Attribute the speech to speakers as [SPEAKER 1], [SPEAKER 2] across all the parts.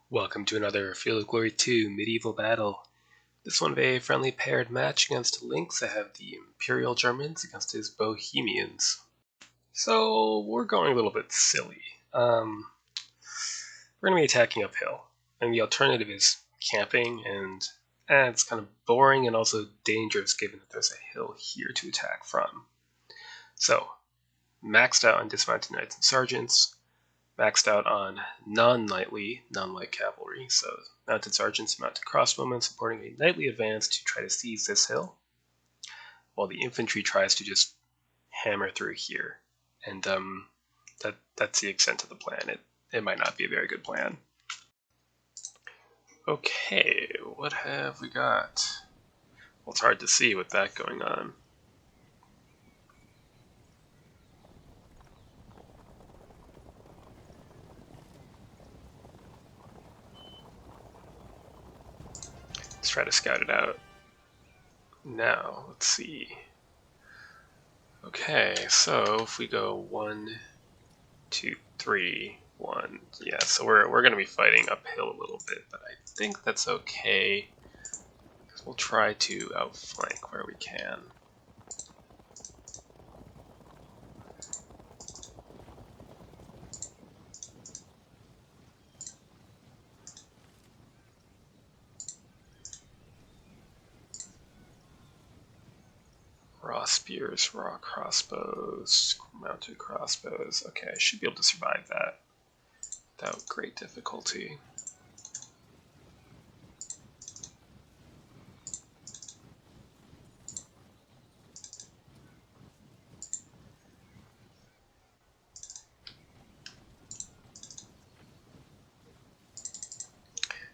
[SPEAKER 1] Welcome to another Field of Glory 2 medieval battle. This one a friendly paired match against Lynx. I have the Imperial Germans against his Bohemians. So we're going a little bit silly. We're going to be attacking uphill, and the alternative is camping, and it's kind of boring and also dangerous given that there's a hill here to attack from. So, maxed out on dismounted knights and sergeants, maxed out on non-knightly, non-light cavalry, so mounted sergeants, mounted crossbowmen supporting a knightly advance to try to seize this hill, while the infantry tries to just hammer through here. And that's the extent of the plan. It might not be a very good plan. Okay, what have we got? Well, it's hard to see with that going on. Let's try to scout it out. Now, let's see. Okay, so if we go 1, 2, 3, 1, yeah, so we're going to be fighting uphill a little bit, but I think that's okay, because we'll try to outflank where we can. Raw spears, raw crossbows, mounted crossbows. Okay, I should be able to survive that without great difficulty.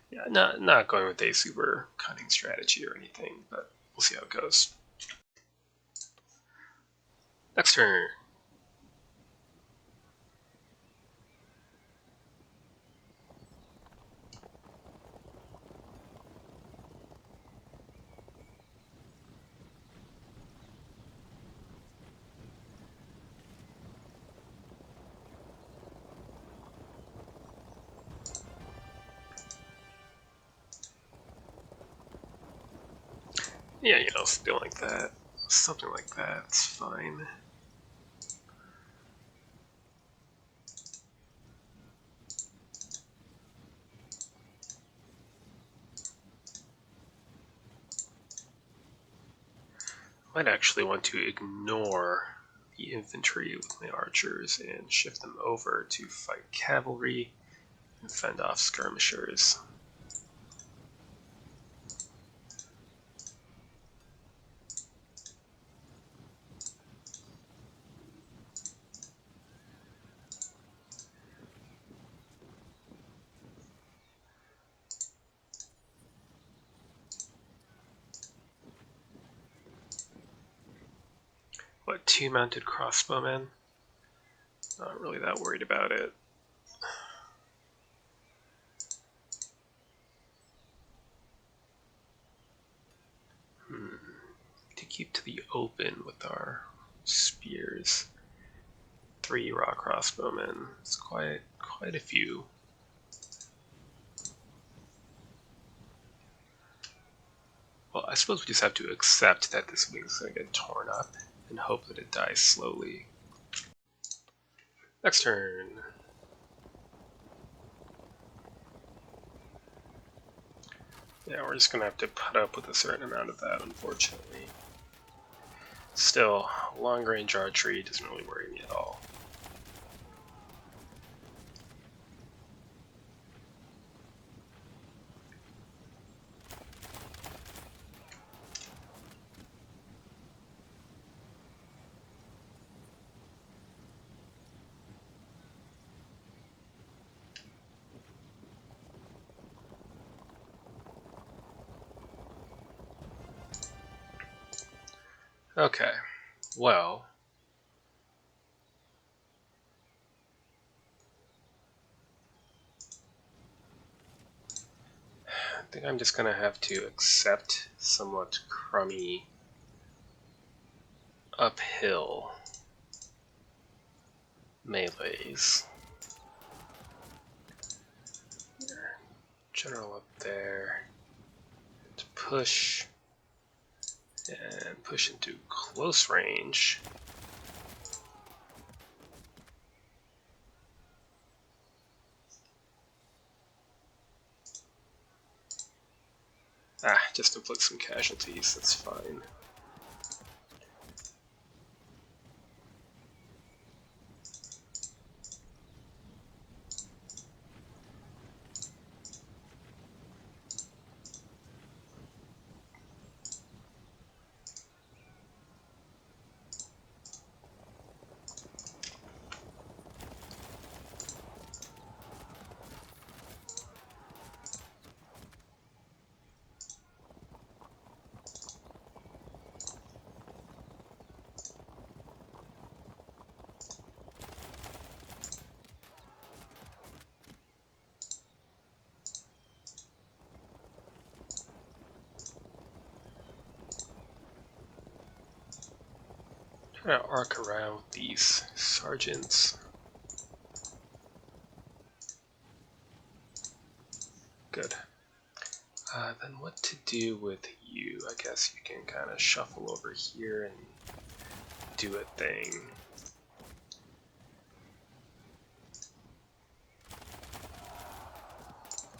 [SPEAKER 1] Yeah, not going with a super cunning strategy or anything, but we'll see how it goes. Next turn. Yeah, something like that. Something like that, it's fine. I might actually want to ignore the infantry with my archers and shift them over to fight cavalry and fend off skirmishers. What, 2 mounted crossbowmen? Not really that worried about it. To keep to the open with our spears. 3 raw crossbowmen. It's quite a few. Well, I suppose we just have to accept that this wing's going to get torn up and hope that it dies slowly. Next turn. Yeah, we're just going to have to put up with a certain amount of that, unfortunately. Still, long-range archery doesn't really worry me at all. Okay, well, I think I'm just going to have to accept somewhat crummy uphill melees. general up there. To push and push into close range. Just inflict some casualties, that's fine. Try to arc around with these sergeants. Good. Then what to do with you? I guess you can kind of shuffle over here and do a thing.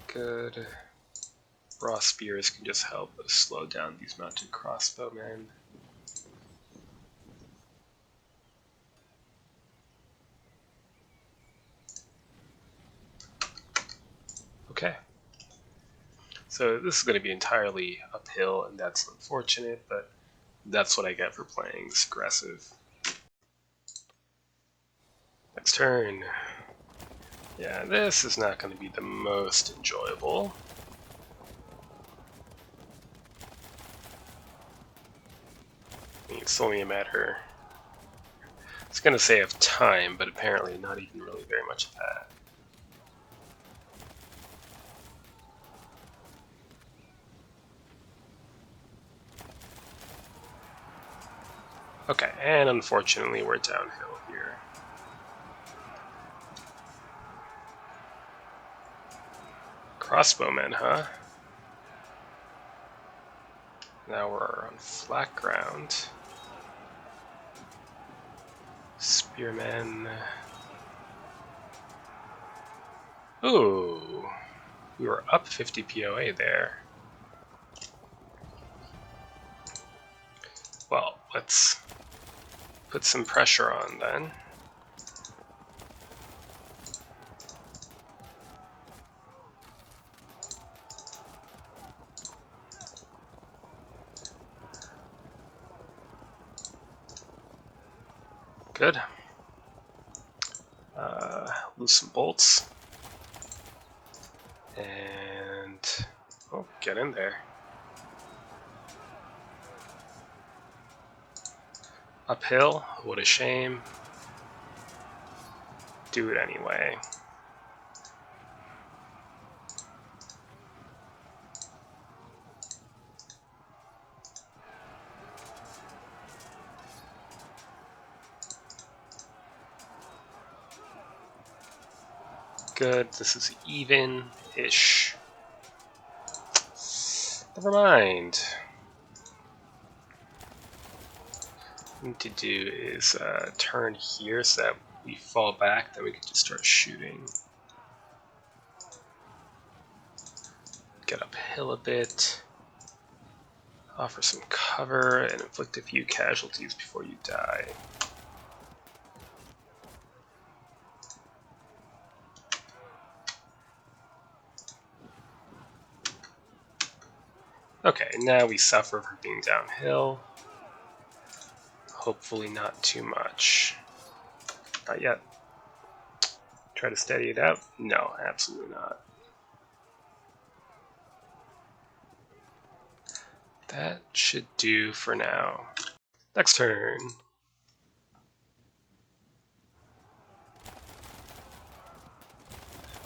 [SPEAKER 1] Good. Raw spears can just help slow down these mounted crossbowmen. Okay. So this is going to be entirely uphill, and that's unfortunate, but that's what I get for playing this aggressive. Next turn. Yeah, this is not going to be the most enjoyable. I mean, it's only a matter... It's going to say of time, but apparently not even really very much of that. Okay, and unfortunately we're downhill here. Crossbowmen, huh? Now we're on flat ground. Spearmen. Ooh, we were up 50 POA there. Well, let's put some pressure on then. Good. Loose some bolts. And... oh, get in there. Uphill, what a shame. Do it anyway. Good, this is even-ish. Never mind. What we need to do is turn here so that we fall back, then we can just start shooting. Get uphill a bit. Offer some cover and inflict a few casualties before you die. Okay, now we suffer for being downhill. Hopefully not too much. Not yet. Try to steady it out? No, absolutely not. That should do for now. Next turn.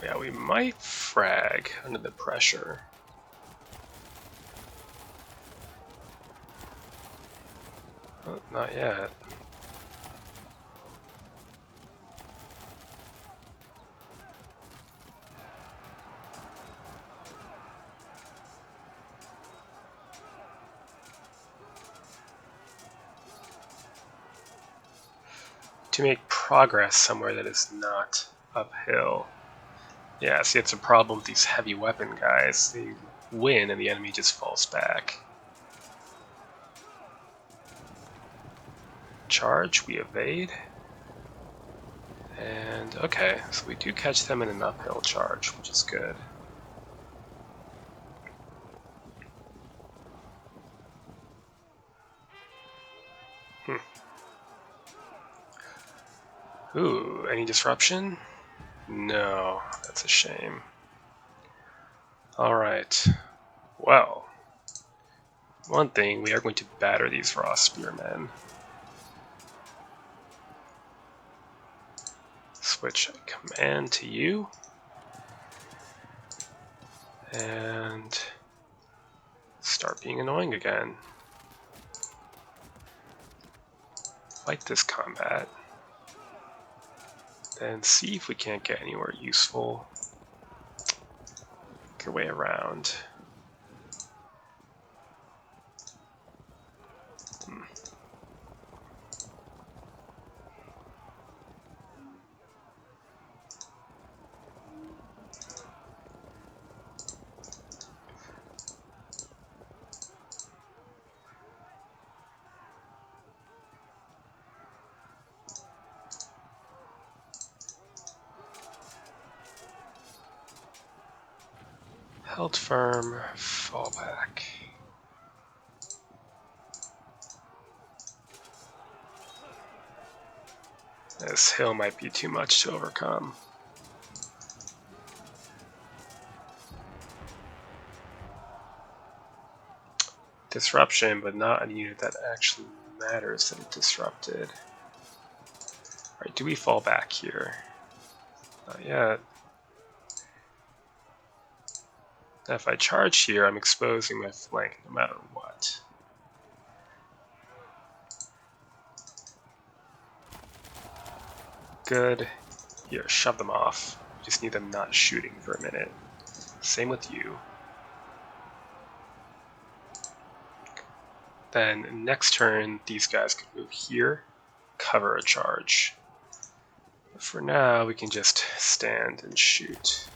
[SPEAKER 1] Yeah, we might frag under the pressure. Oh, not yet. to make progress somewhere that is not uphill. Yeah, see, it's a problem with these heavy weapon guys. They win and the enemy just falls back. Charge, we evade. And okay, so we do catch them in an uphill charge, which is good. Ooh, any disruption? No, that's a shame. Alright, well, one thing, we are going to batter these raw spearmen. Switch command to you. And start being annoying again. Fight this combat. Then see if we can't get anywhere useful. Make our way around. Held firm, fall back. This hill might be too much to overcome. Disruption, but not a unit that actually matters that it disrupted. Alright, do we fall back here? Not yet. Now if I charge here, I'm exposing my flank no matter what. Good. Here, shove them off. Just need them not shooting for a minute. Same with you. Then next turn, these guys could move here, cover a charge. But for now, we can just stand and shoot.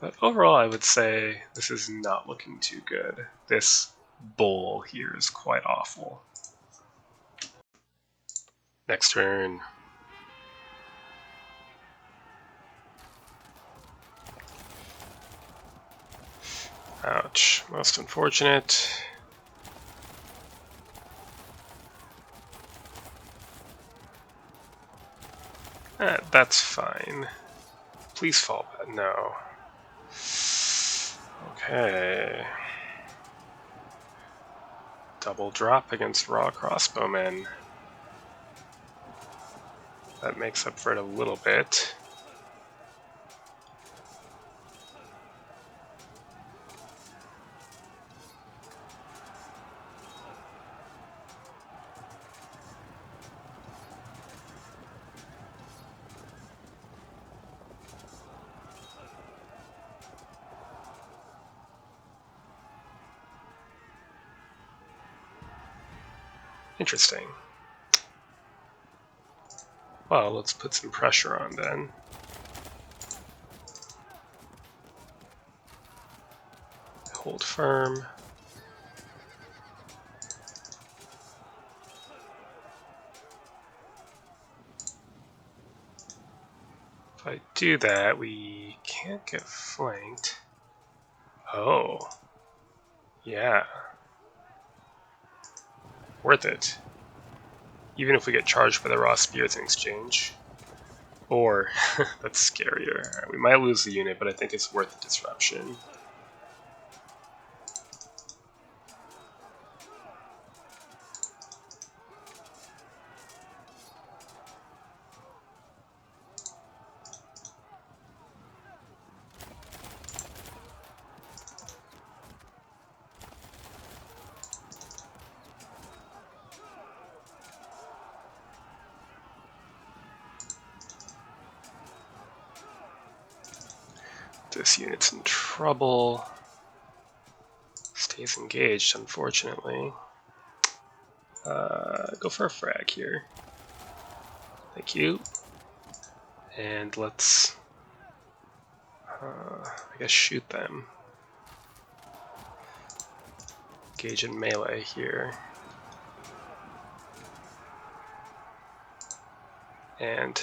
[SPEAKER 1] But overall, I would say this is not looking too good. This bowl here is quite awful. Next turn. Ouch, most unfortunate. That's fine. Please fall back. No. Okay. Double drop against raw crossbowmen. That makes up for it a little bit. Interesting. Well, let's put some pressure on then. Hold firm. If I do that, we can't get flanked. Oh. Yeah. Worth it. Even if we get charged by the raw spears in exchange. Or, that's scarier. We might lose the unit, but I think it's worth the disruption. This unit's in trouble. Stays engaged, unfortunately. Go for a frag here. Thank you. And let's, I guess, shoot them. Engage in melee here. And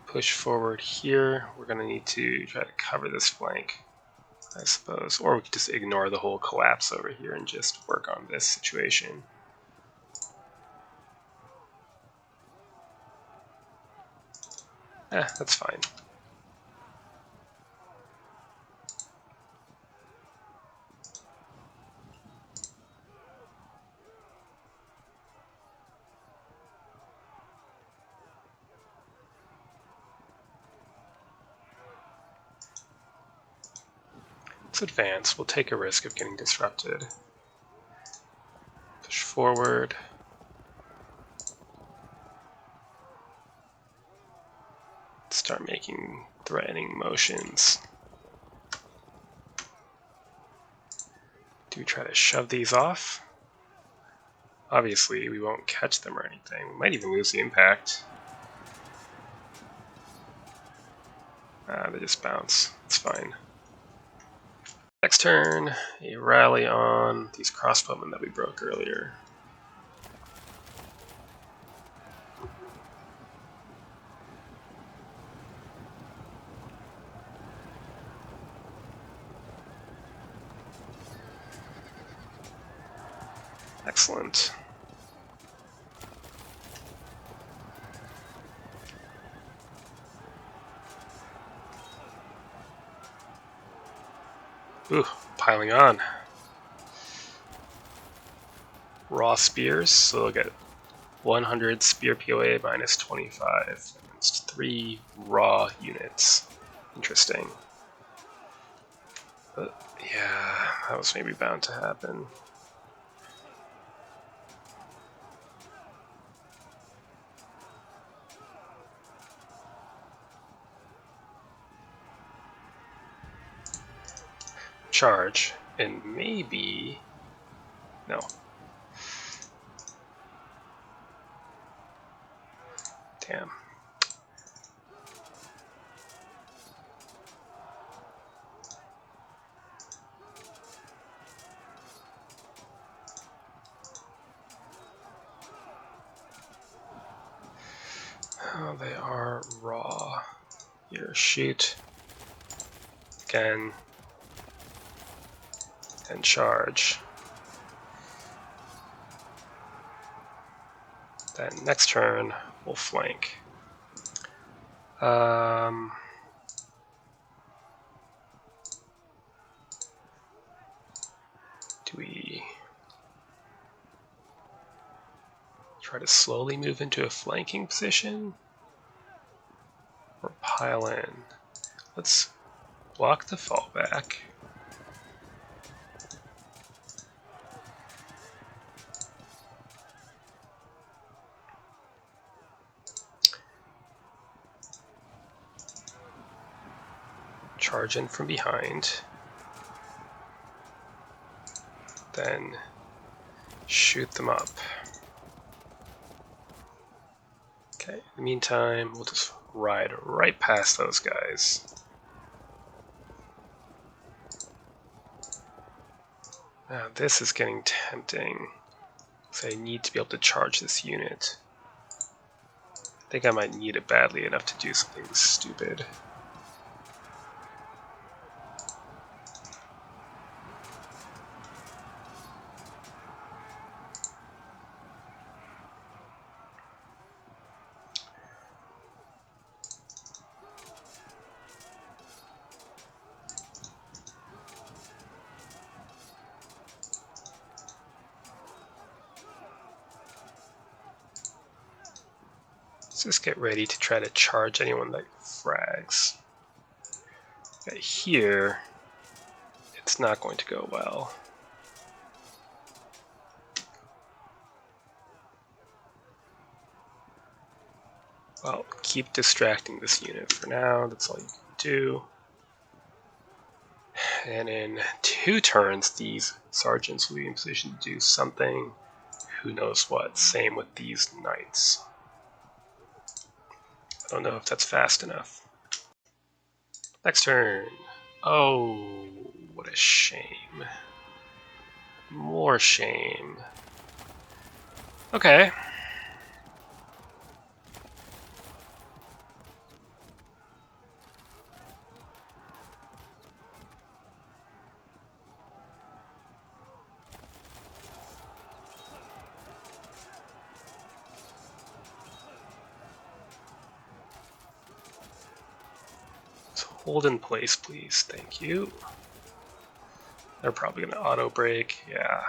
[SPEAKER 1] push forward here. We're going to need to try to cover this flank, I suppose. Or we could just ignore the whole collapse over here and just work on this situation. That's fine. Let's advance. We'll take a risk of getting disrupted. Push forward. Start making threatening motions. Do we try to shove these off? Obviously, we won't catch them or anything. We might even lose the impact. They just bounce. It's fine. Next turn, a rally on these crossbowmen that we broke earlier. Excellent. Ooh, piling on. Raw spears, so they'll get 100 spear POA minus 25 against 3 raw units. Interesting. But yeah, that was maybe bound to happen. Charge, and maybe... no. Damn. Oh, they are raw. Here, shoot. Again. And charge. Then next turn, we'll flank. Do we try to slowly move into a flanking position? Or pile in? Let's block the fallback. Charge in from behind. Then shoot them up. Okay, in the meantime, we'll just ride right past those guys. Now this is getting tempting, so I need to be able to charge this unit. I think I might need it badly enough to do something stupid. Let's just get ready to try to charge anyone that frags. Okay, here, it's not going to go well. Well, keep distracting this unit for now. That's all you can do. And in 2 turns, these sergeants will be in position to do something. Who knows what? Same with these knights. I don't know if that's fast enough. Next turn. Oh, what a shame. More shame. Okay. So hold in place, please. Thank you. They're probably going to auto brake. Yeah.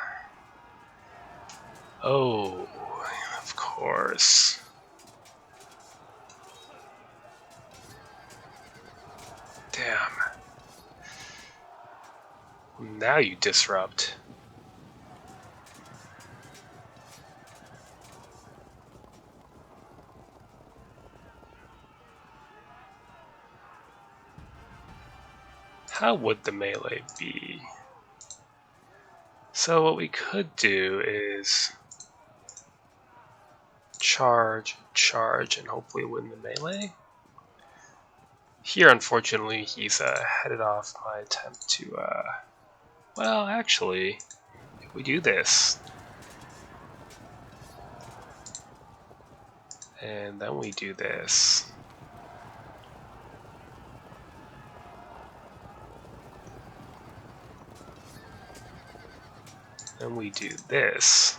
[SPEAKER 1] Oh, of course. Damn. Now you disrupt. How would the melee be? So what we could do is charge, and hopefully win the melee. Here, unfortunately, he's headed off my attempt to, well, actually, if we do this, and then we do this, then we do this,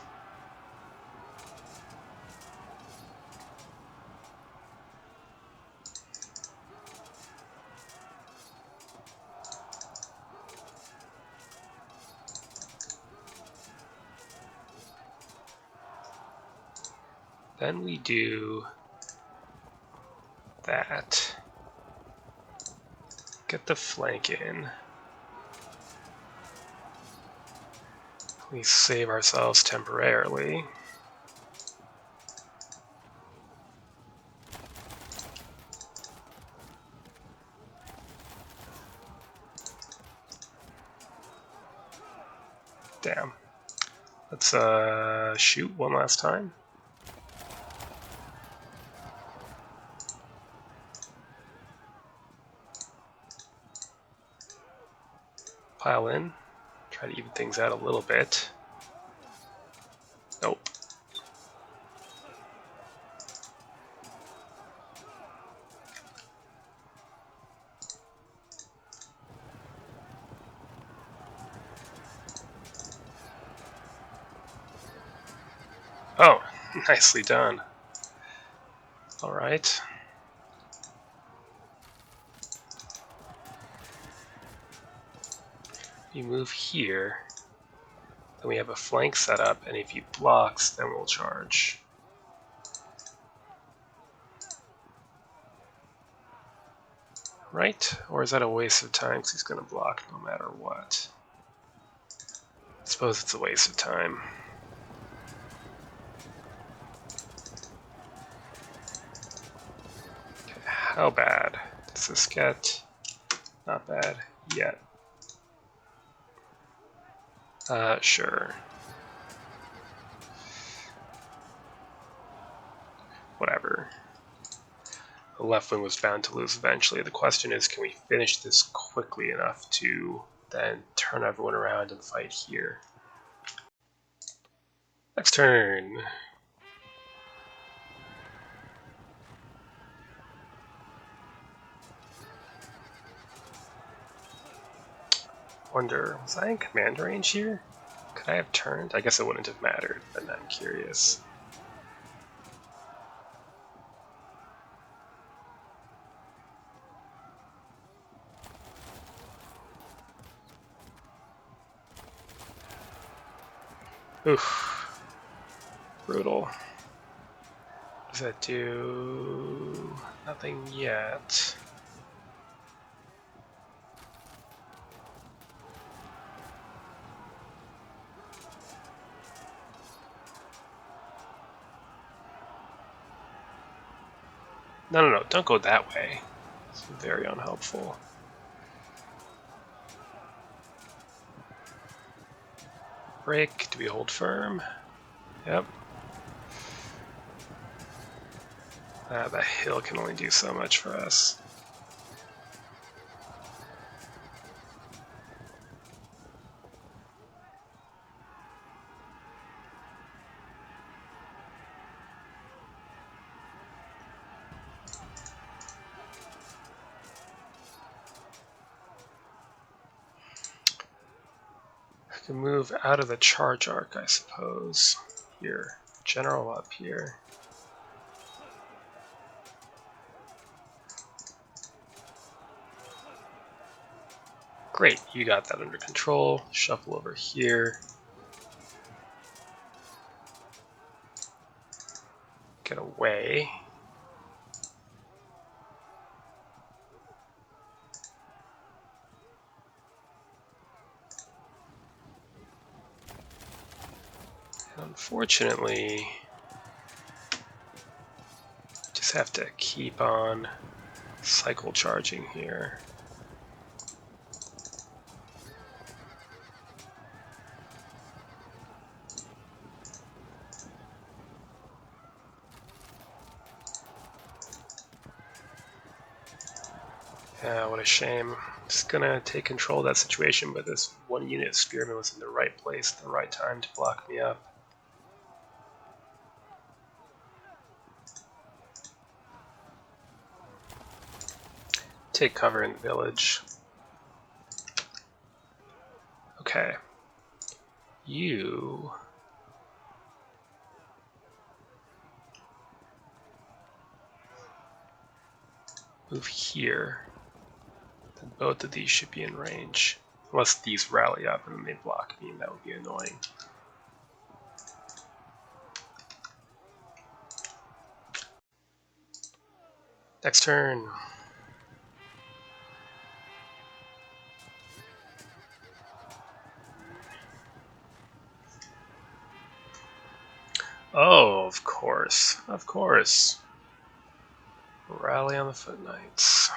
[SPEAKER 1] then we do that, get the flank in, we save ourselves temporarily. Damn. Let's shoot one last time. Pile in. Try to even things out a little bit. Nope. Oh, nicely done. Alright. You move here, then we have a flank set up, and if he blocks, then we'll charge. Right? Or is that a waste of time because he's going to block no matter what? I suppose it's a waste of time. Okay, how bad does this get? Not bad yet. Sure. Whatever. The left wing was bound to lose eventually. The question is, can we finish this quickly enough to then turn everyone around and fight here? Next turn. Wonder, was I in command range here? Could I have turned? I guess it wouldn't have mattered, but I'm curious. Oof. Brutal. What does that do? Nothing yet. No, don't go that way. It's very unhelpful. Break. Do we hold firm? Yep. The hill can only do so much for us. I can move out of the charge arc, I suppose. Here. General up here. Great, you got that under control. Shuffle over here. Get away. And unfortunately, just have to keep on cycle charging here. Yeah, what a shame. Just gonna take control of that situation, but this one unit of spearmen was in the right place at the right time to block me up. Take cover in the village. Okay. You move here. Then both of these should be in range. Unless these rally up and then they block me, and that would be annoying. Next turn. Oh, of course. Of course. Rally on the Foot Knights.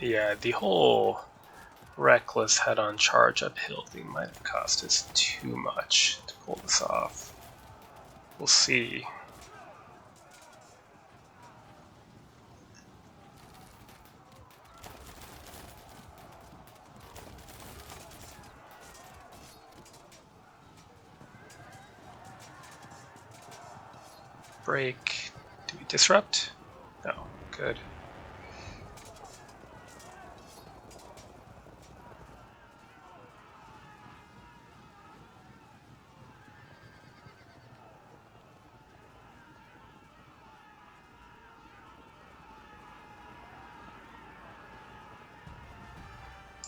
[SPEAKER 1] Yeah, the whole reckless head-on charge uphill thing might have cost us too much to pull this off. We'll see. Break. Do we disrupt? No. Good.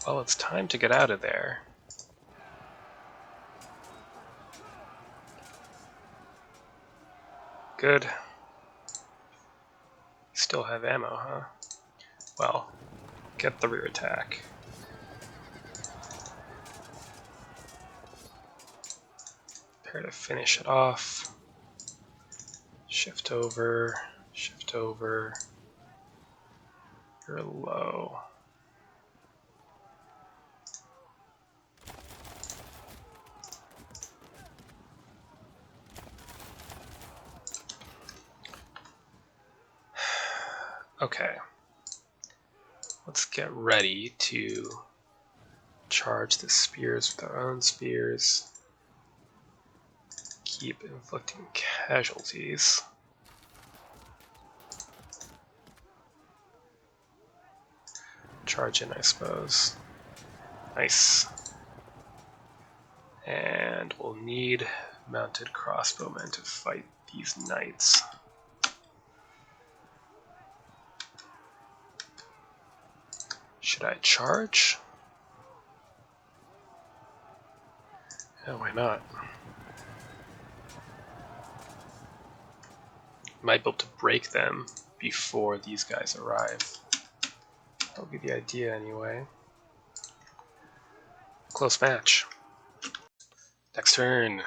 [SPEAKER 1] Well, it's time to get out of there. Good. Still have ammo, huh? Well, get the rear attack. Prepare to finish it off. Shift over, shift over. You're low. Okay. Let's get ready to charge the spears with our own spears. Keep inflicting casualties. Charge in, I suppose. Nice. And we'll need mounted crossbowmen to fight these knights. Should I charge? Yeah, why not? Might be able to break them before these guys arrive. That would be the idea anyway. Close match. Next turn.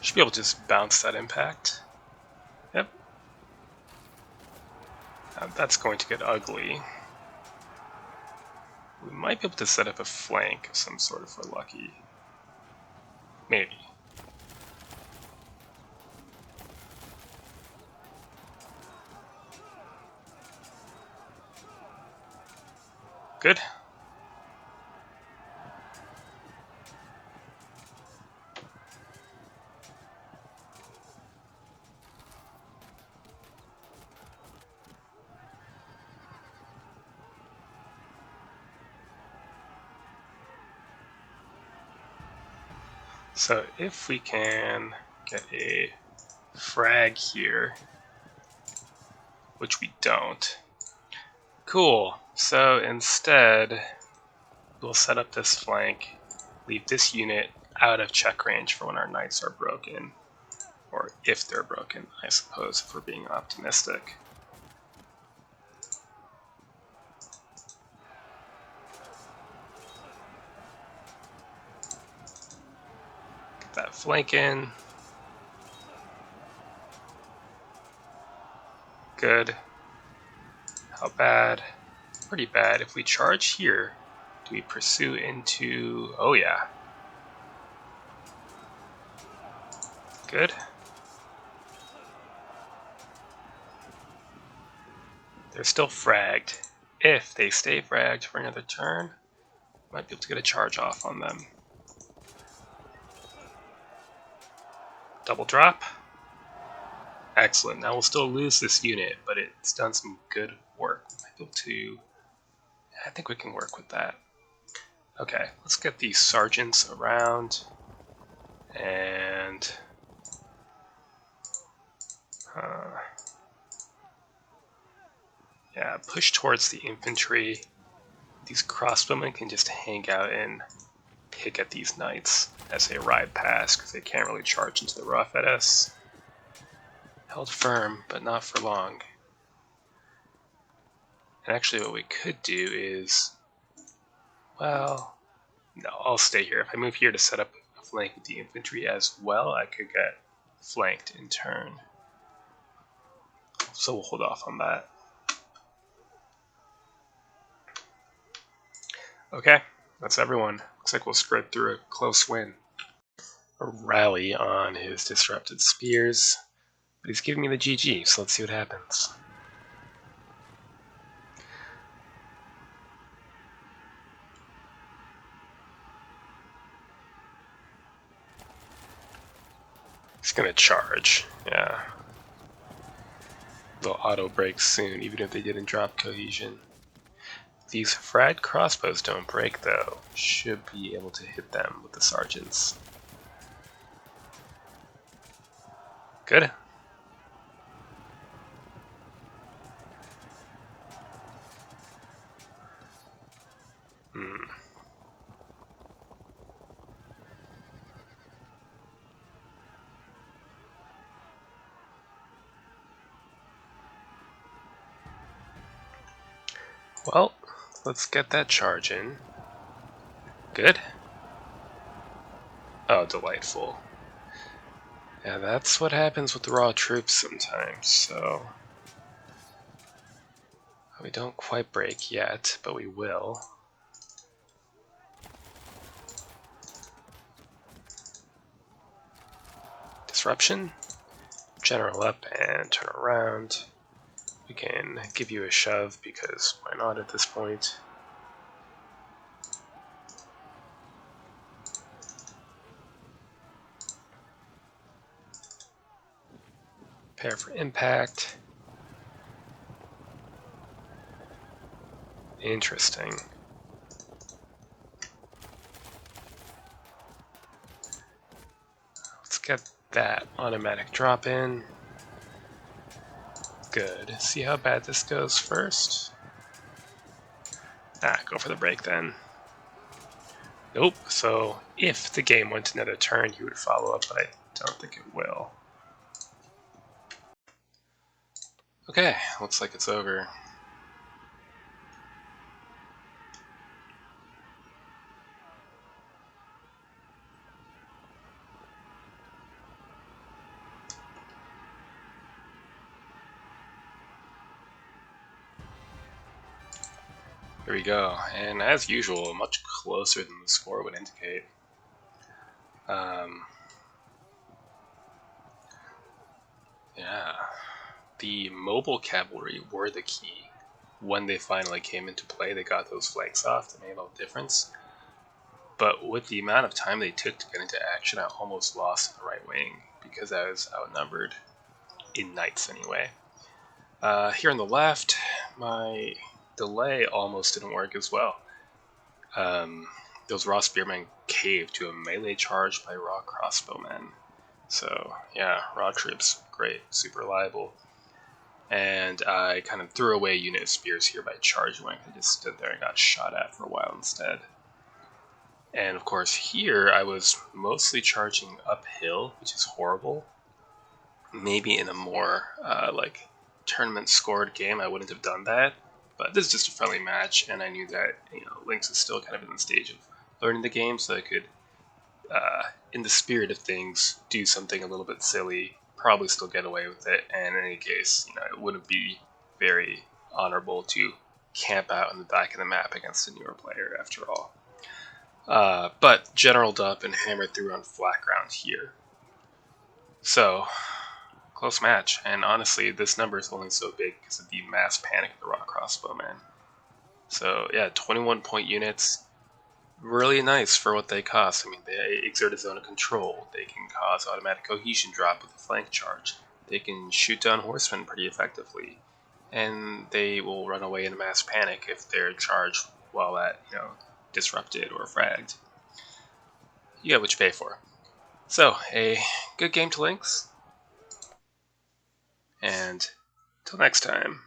[SPEAKER 1] Should be able to just bounce that impact. Yep. Now that's going to get ugly. We might be able to set up a flank of some sort if we're lucky. Maybe. Good. So if we can get a frag here, which we don't. Cool. So instead, we'll set up this flank, leave this unit out of check range for when our knights are broken. Or if they're broken, I suppose, if we're being optimistic. Get that flank in. Good. How bad? Pretty bad. If we charge here, do we pursue into... Oh yeah. Good. They're still fragged. If they stay fragged for another turn, might be able to get a charge off on them. Double drop. Excellent. Now we'll still lose this unit, but it's done some good work. We might be able to... I think we can work with that. Okay, let's get these sergeants around. And... yeah, push towards the infantry. These crossbowmen can just hang out and pick at these knights as they ride past, because they can't really charge into the rough at us. Held firm, but not for long. And actually what we could do is... well... no, I'll stay here. If I move here to set up a flank with the infantry as well, I could get flanked in turn. So we'll hold off on that. Okay, that's everyone. Looks like we'll scrape through a close win. A rally on his disrupted spears. But he's giving me the GG, so let's see what happens. He's gonna charge, yeah. They'll auto break soon, even if they didn't drop cohesion. These fried crossbows don't break though. Should be able to hit them with the sergeants. Good. Well, let's get that charge in. Good. Oh, delightful. Yeah, that's what happens with the raw troops sometimes, so... we don't quite break yet, but we will. Disruption. General up and turn around. We can give you a shove because why not at this point? Prepare for impact. Interesting. Let's get that automatic drop in. Good. See how bad this goes first? Go for the break then. Nope. So if the game went another turn, he would follow up, but I don't think it will. Okay, looks like it's over. There we go, and as usual, much closer than the score would indicate. Yeah, the mobile cavalry were the key. When they finally came into play, they got those flanks off that made all the difference. But with the amount of time they took to get into action, I almost lost the right wing because I was outnumbered in knights anyway. Here on the left, my delay almost didn't work as well. Those raw spearmen caved to a melee charge by raw crossbowmen. So yeah, raw troops, great, super reliable. And I kind of threw away unit of spears here by charging when I just stood there and got shot at for a while instead. And of course here I was mostly charging uphill, which is horrible. Maybe in a more like tournament scored game I wouldn't have done that, but this is just a friendly match, and I knew that Lynx is still kind of in the stage of learning the game, so I could, in the spirit of things, do something a little bit silly, probably still get away with it, and in any case, it wouldn't be very honorable to camp out in the back of the map against a newer player after all. But generaled up and hammered through on flat ground here. So, close match, and honestly, this number is only so big because of the mass panic of the raw crossbowmen. So yeah, 21 point units, really nice for what they cost. I mean, they exert a zone of control. They can cause automatic cohesion drop with a flank charge. They can shoot down horsemen pretty effectively, and they will run away in a mass panic if they're charged while at disrupted or fragged. You get what you pay for. So a good game to Lynx, and till next time.